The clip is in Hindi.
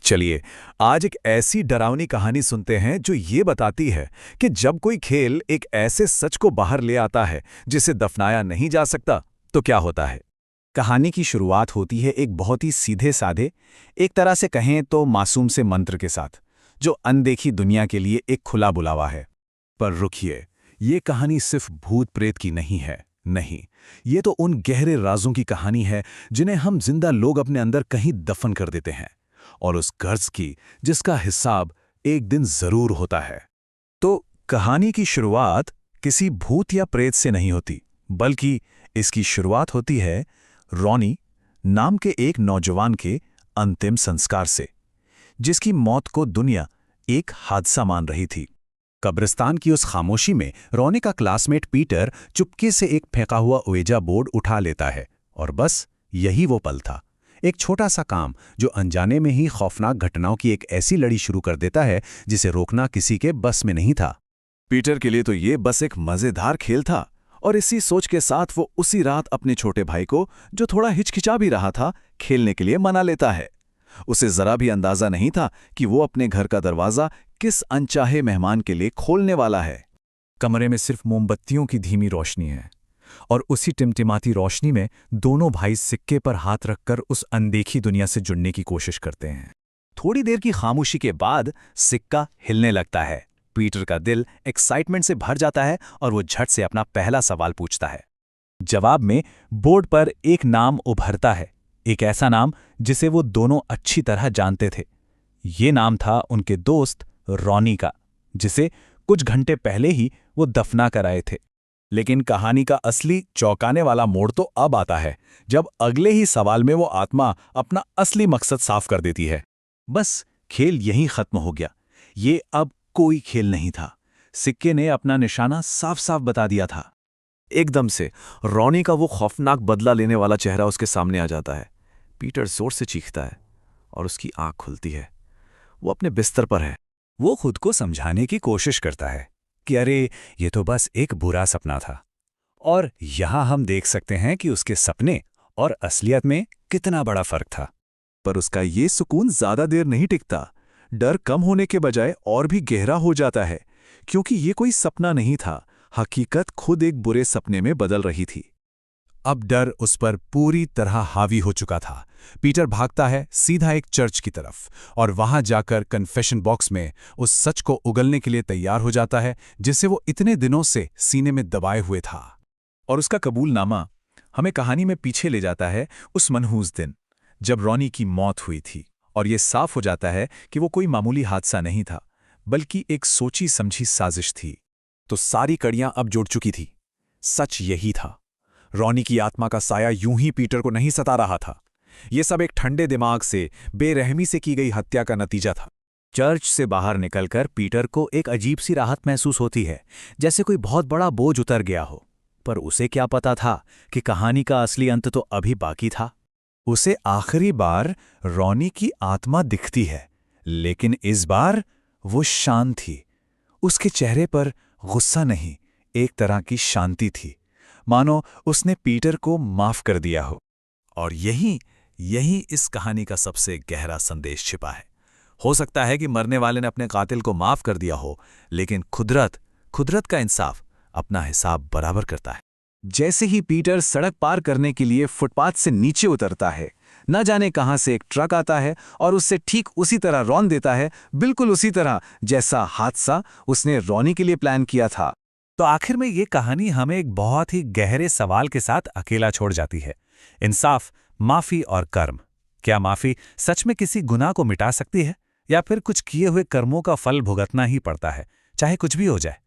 चलिए, आज एक ऐसी डरावनी कहानी सुनते हैं जो ये बताती है कि जब कोई खेल एक ऐसे सच को बाहर ले आता है जिसे दफनाया नहीं जा सकता, तो क्या होता है। कहानी की शुरुआत होती है एक बहुत ही सीधे साधे, एक तरह से कहें तो मासूम से मंत्र के साथ, जो अनदेखी दुनिया के लिए एक खुला बुलावा है। पर रुकिए, ये कहानी सिर्फ भूत प्रेत की नहीं है। नहीं, ये तो उन गहरे राजों की कहानी है जिन्हें हम जिंदा लोग अपने अंदर कहीं दफन कर देते हैं, और उस कर्ज की जिसका हिसाब एक दिन जरूर होता है। तो कहानी की शुरुआत किसी भूत या प्रेत से नहीं होती, बल्कि इसकी शुरुआत होती है रॉनी नाम के एक नौजवान के अंतिम संस्कार से, जिसकी मौत को दुनिया एक हादसा मान रही थी। कब्रिस्तान की उस खामोशी में रॉनी का क्लासमेट पीटर चुपके से एक फेंका हुआ ओएजा बोर्ड उठा लेता है, और बस यही वो पल था। एक छोटा सा काम जो अनजाने में ही खौफनाक घटनाओं की एक ऐसी लड़ी शुरू कर देता है जिसे रोकना किसी के बस में नहीं था। पीटर के लिए तो ये बस एक मजेदार खेल था, और इसी सोच के साथ वो उसी रात अपने छोटे भाई को, जो थोड़ा हिचकिचा भी रहा था, खेलने के लिए मना लेता है। उसे जरा भी अंदाजा नहीं था कि वो अपने घर का दरवाजा किस अनचाहे मेहमान के लिए खोलने वाला है। कमरे में सिर्फ मोमबत्तियों की धीमी रोशनी है, और उसी टिमटिमाती रोशनी में दोनों भाई सिक्के पर हाथ रखकर उस अनदेखी दुनिया से जुड़ने की कोशिश करते हैं। थोड़ी देर की खामोशी के बाद सिक्का हिलने लगता है। पीटर का दिल एक्साइटमेंट से भर जाता है और वो झट से अपना पहला सवाल पूछता है। जवाब में बोर्ड पर एक नाम उभरता है, एक ऐसा नाम जिसे वो दोनों अच्छी तरह जानते थे। ये नाम था उनके दोस्त रॉनी का, जिसे कुछ घंटे पहले ही वो दफना कर आए थे। लेकिन कहानी का असली चौंकाने वाला मोड़ तो अब आता है, जब अगले ही सवाल में वो आत्मा अपना असली मकसद साफ कर देती है। बस खेल यहीं खत्म हो गया। ये अब कोई खेल नहीं था। सिक्के ने अपना निशाना साफ साफ बता दिया था। एकदम से रॉनी का वो खौफनाक बदला लेने वाला चेहरा उसके सामने आ जाता है। पीटर जोर से चीखता है और उसकी आंख खुलती है। वो अपने बिस्तर पर है। वो खुद को समझाने की कोशिश करता है कि अरे, ये तो बस एक बुरा सपना था। और यहां हम देख सकते हैं कि उसके सपने और असलियत में कितना बड़ा फर्क था। पर उसका ये सुकून ज्यादा देर नहीं टिकता। डर कम होने के बजाय और भी गहरा हो जाता है, क्योंकि ये कोई सपना नहीं था, हकीकत खुद एक बुरे सपने में बदल रही थी। अब डर उस पर पूरी तरह हावी हो चुका था। पीटर भागता है सीधा एक चर्च की तरफ, और वहां जाकर कन्फेशन बॉक्स में उस सच को उगलने के लिए तैयार हो जाता है जिसे वो इतने दिनों से सीने में दबाए हुए था। और उसका कबूलनामा हमें कहानी में पीछे ले जाता है उस मनहूस दिन जब रॉनी की मौत हुई थी, और ये साफ हो जाता है कि वो कोई मामूली हादसा नहीं था, बल्कि एक सोची समझी साजिश थी। तो सारी कड़ियां अब जुड़ चुकी थी। सच यही था, रॉनी की आत्मा का साया यूं ही पीटर को नहीं सता रहा था। ये सब एक ठंडे दिमाग से, बेरहमी से की गई हत्या का नतीजा था। चर्च से बाहर निकलकर पीटर को एक अजीब सी राहत महसूस होती है, जैसे कोई बहुत बड़ा बोझ उतर गया हो। पर उसे क्या पता था कि कहानी का असली अंत तो अभी बाकी था। उसे आखिरी बार रॉनी की आत्मा दिखती है, लेकिन इस बार वो शांत थी। उसके चेहरे पर गुस्सा नहीं, एक तरह की शांति थी, मानो उसने पीटर को माफ कर दिया हो। और यही इस कहानी का सबसे गहरा संदेश छिपा है। हो सकता है कि मरने वाले ने अपने कातिल को माफ कर दिया हो, लेकिन खुदरत का इंसाफ अपना हिसाब बराबर करता है। जैसे ही पीटर सड़क पार करने के लिए फुटपाथ से नीचे उतरता है, न जाने कहां से एक ट्रक आता है और उससे ठीक उसी तरह रौंद देता है, बिल्कुल उसी तरह जैसा हादसा उसने रॉनी के लिए प्लान किया था। तो आखिर में ये कहानी हमें एक बहुत ही गहरे सवाल के साथ अकेला छोड़ जाती है। इंसाफ, माफी और कर्म। क्या माफी सच में किसी गुनाह को मिटा सकती है, या फिर कुछ किए हुए कर्मों का फल भुगतना ही पड़ता है, चाहे कुछ भी हो जाए।